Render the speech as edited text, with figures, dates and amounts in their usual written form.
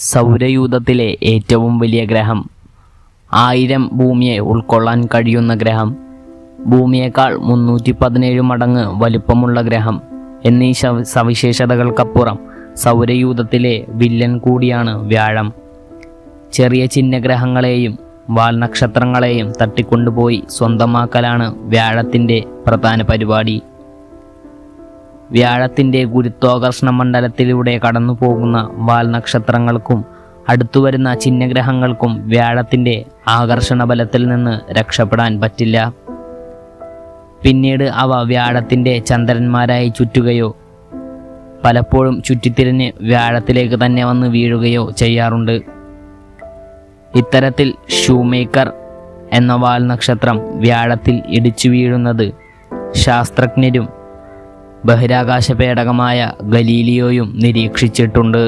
സൗരയൂഥത്തിലെ ഏറ്റവും വലിയ ഗ്രഹം, 1000 ഭൂമിയെ ഉൾക്കൊള്ളാൻ കഴിയുന്ന ഗ്രഹം, ഭൂമിയേക്കാൾ 317 മടങ്ങ് വലുപ്പമുള്ള ഗ്രഹം എന്നീ സവിശേഷതകൾക്കപ്പുറം സൗരയൂഥത്തിലെ വില്ലൻ കൂടിയാണ് വ്യാഴം. ചെറിയ ചിഹ്നഗ്രഹങ്ങളെയും വാൽനക്ഷത്രങ്ങളെയും തട്ടിക്കൊണ്ടുപോയി സ്വന്തമാക്കലാണ് വ്യാഴത്തിൻ്റെ പ്രധാന പരിപാടി. വ്യാഴത്തിൻ്റെ ഗുരുത്വാകർഷണ മണ്ഡലത്തിലൂടെ കടന്നു പോകുന്ന വാൽനക്ഷത്രങ്ങൾക്കും അടുത്തുവരുന്ന ചിഹ്നഗ്രഹങ്ങൾക്കും വ്യാഴത്തിൻ്റെ ആകർഷണ ബലത്തിൽ നിന്ന് രക്ഷപ്പെടാൻ പറ്റില്ല. പിന്നീട് അവ വ്യാഴത്തിൻ്റെ ചന്ദ്രന്മാരായി ചുറ്റുകയോ പലപ്പോഴും ചുറ്റിത്തിരിഞ്ഞ് വ്യാഴത്തിലേക്ക് തന്നെ വന്ന് വീഴുകയോ ചെയ്യാറുണ്ട്. ഇത്തരത്തിൽ ഷൂമേക്കർ എന്ന വാൽനക്ഷത്രം വ്യാഴത്തിൽ ഇടിച്ചു വീഴുന്നത് ശാസ്ത്രജ്ഞരും ബഹിരാകാശ പേടകമായ ഗലീലിയോയും നിരീക്ഷിച്ചിട്ടുണ്ട്.